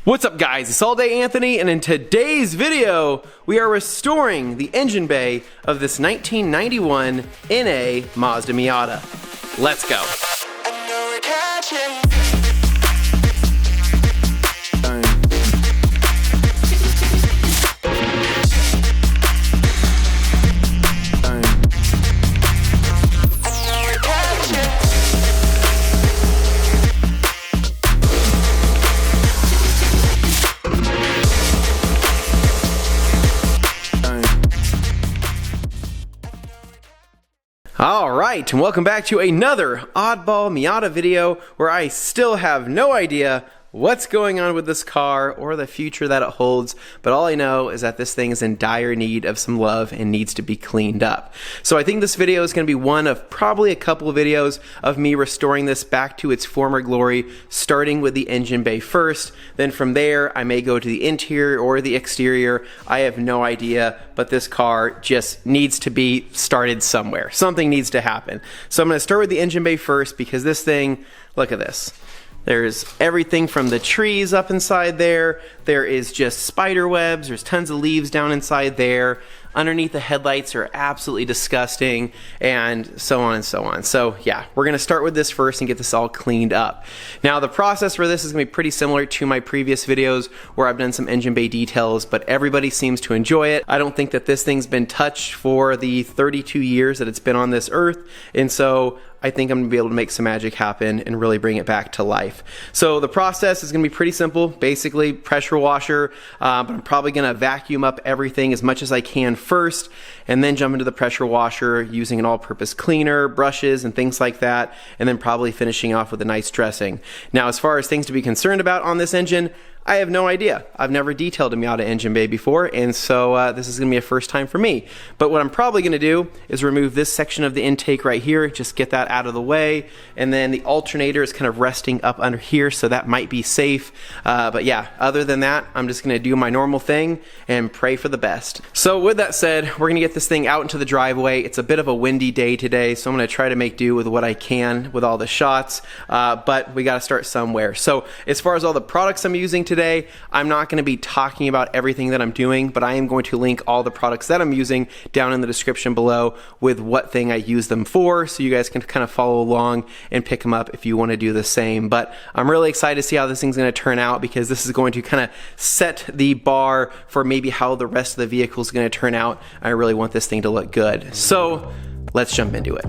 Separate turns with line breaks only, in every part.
What's up guys, it's All Day Anthony, and in today's video, we are restoring the engine bay of this 1991 NA Mazda Miata. Let's go. Alright, and welcome back to another oddball Miata video where I still have no idea what's going on with this car or the future that it holds, but all I know is that this thing is in dire need of some love and needs to be cleaned up. So I think this video is going to be one of probably a couple of videos of me restoring this back to its former glory, starting with the engine bay first. Then from there, I may go to the interior or the exterior. I have no idea, but this car just needs to be started somewhere. Something needs to happen. So I'm going to start with the engine bay first because this thing, look at this. There's everything from the trees up inside there. There is just spider webs. There's tons of leaves down inside there. Underneath the headlights are absolutely disgusting, and so on and so on. So yeah, we're gonna start with this first and get this all cleaned up. Now the process for this is gonna be pretty similar to my previous videos where I've done some engine bay details, but everybody seems to enjoy it. I don't think that this thing's been touched for the 32 years that it's been on this earth, and so I think I'm gonna be able to make some magic happen and really bring it back to life. So the process is gonna be pretty simple. Basically, pressure washer, but I'm probably gonna vacuum up everything as much as I can first, and then jump into the pressure washer using an all-purpose cleaner, brushes, and things like that, and then probably finishing off with a nice dressing. Now, as far as things to be concerned about on this engine, I have no idea. I've never detailed a Miata engine bay before, and so this is going to be a first time for me. But what I'm probably going to do is remove this section of the intake right here, just get that out of the way, and then the alternator is kind of resting up under here, so that might be safe. But yeah, other than that, I'm just going to do my normal thing and pray for the best. So with that said, we're going to get this thing out into the driveway. It's a bit of a windy day today, so I'm going to try to make do with what I can with all the shots, but we got to start somewhere. So as far as all the products I'm using today, I'm not going to be talking about everything that I'm doing, but I am going to link all the products that I'm using down in the description below with what thing I use them for, so you guys can kind of follow along and pick them up if you want to do the same. But I'm really excited to see how this thing's going to turn out, because this is going to kind of set the bar for maybe how the rest of the vehicle is going to turn out. I really want this thing to look good. So let's jump into it.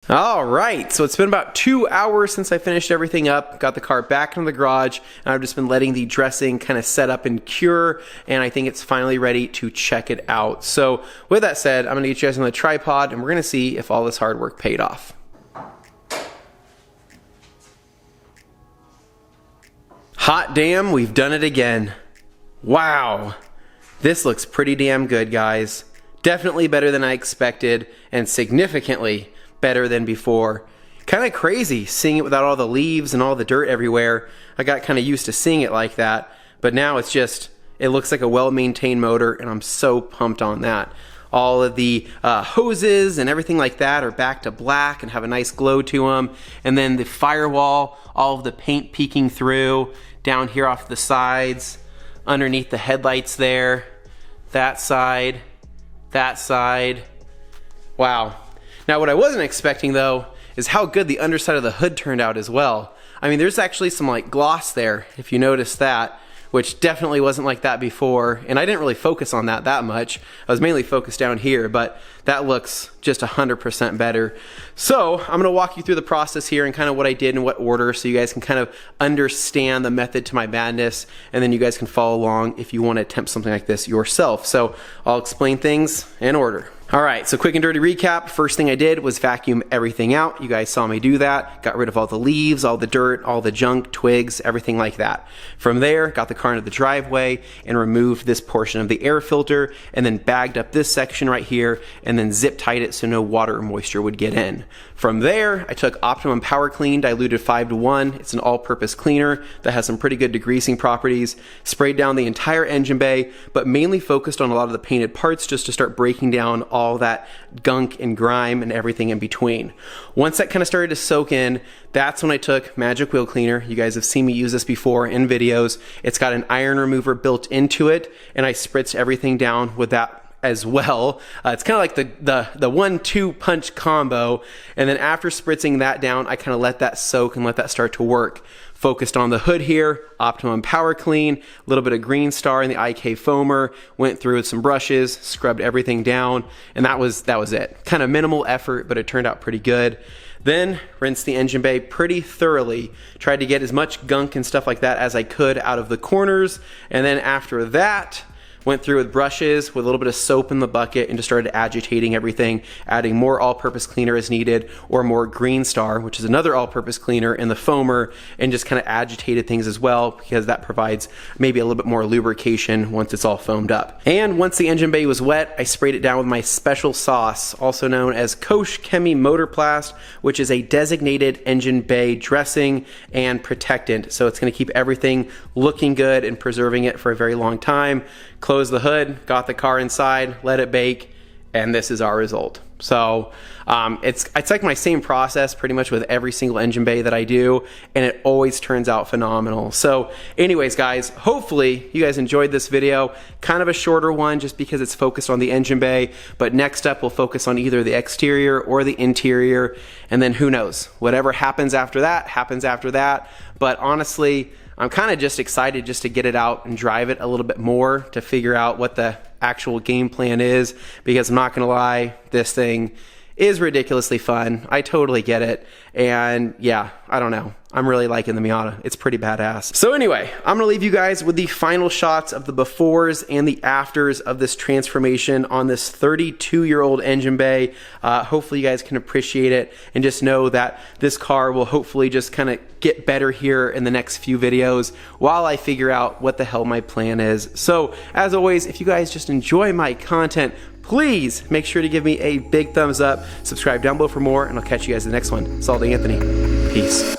All right, so it's been about 2 hours since I finished everything up, got the car back into the garage, and I've just been letting the dressing kind of set up and cure, and I think it's finally ready to check it out. So with that said, I'm gonna get you guys on the tripod, and we're gonna see if all this hard work paid off. Hot damn, we've done it again. Wow, this looks pretty damn good, guys. Definitely better than I expected, and significantly better than before. Kind of crazy seeing it without all the leaves and all the dirt everywhere. I got kind of used to seeing it like that, but now it's just, it looks like a well-maintained motor, and I'm so pumped on that. All of the hoses and everything like that are back to black and have a nice glow to them. And then the firewall, all of the paint peeking through, down here off the sides, underneath the headlights there, that side. Wow. Now what I wasn't expecting though is how good the underside of the hood turned out as well. I mean, there's actually some like gloss there, if you notice that, which definitely wasn't like that before, and I didn't really focus on that much. I was mainly focused down here, but that looks just 100% better. So I'm gonna walk you through the process here and kind of what I did in what order, so you guys can kind of understand the method to my madness, and then you guys can follow along if you want to attempt something like this yourself. So I'll explain things in order. All right, so quick and dirty recap. First thing I did was vacuum everything out. You guys saw me do that. Got rid of all the leaves, all the dirt, all the junk, twigs, everything like that. From there, got the car into the driveway and removed this portion of the air filter, and then bagged up this section right here, and then zip tied it so no water or moisture would get in. From there, I took Optimum Power Clean, diluted 5:1. It's an all-purpose cleaner that has some pretty good degreasing properties. Sprayed down the entire engine bay, but mainly focused on a lot of the painted parts just to start breaking down all that gunk and grime and everything in between. Once that kind of started to soak in, that's when I took Magic Wheel Cleaner. You guys have seen me use this before in videos. It's got an iron remover built into it, and I spritzed everything down with that as well. It's kind of like the 1-2 punch combo, and then after spritzing that down, I kind of let that soak and let that start to work. Focused on the hood here, Optimum Power Clean, a little bit of Green Star in the IK foamer, went through with some brushes, scrubbed everything down, and that was it. Kind of minimal effort, but it turned out pretty good. Then rinsed the engine bay pretty thoroughly, tried to get as much gunk and stuff like that as I could out of the corners, and then after that, went through with brushes with a little bit of soap in the bucket and just started agitating everything, adding more all-purpose cleaner as needed, or more Green Star, which is another all-purpose cleaner, in the foamer, and just kind of agitated things as well, because that provides maybe a little bit more lubrication once it's all foamed up. And once the engine bay was wet, I sprayed it down with my special sauce, also known as Kosh Chemi Motorplast, which is a designated engine bay dressing and protectant. So it's going to keep everything looking good and preserving it for a very long time. Closed the hood, got the car inside, let it bake, and this is our result. So it's like my same process pretty much with every single engine bay that I do, and it always turns out phenomenal. So anyways, guys, hopefully you guys enjoyed this video. Kind of a shorter one just because it's focused on the engine bay, but next up we'll focus on either the exterior or the interior, and then who knows, whatever happens after that happens after that. But honestly, I'm kind of just excited just to get it out and drive it a little bit more to figure out what the actual game plan is, because I'm not gonna lie, this thing is ridiculously fun. I totally get it, and yeah, I don't know, I'm really liking the Miata. It's pretty badass. So anyway, I'm gonna leave you guys with the final shots of the befores and the afters of this transformation on this 32-year-old engine bay. Hopefully you guys can appreciate it, and just know that this car will hopefully just kind of get better here in the next few videos while I figure out what the hell my plan is. So as always, if you guys just enjoy my content, please make sure to give me a big thumbs up, subscribe down below for more, and I'll catch you guys in the next one. Salty Anthony, peace.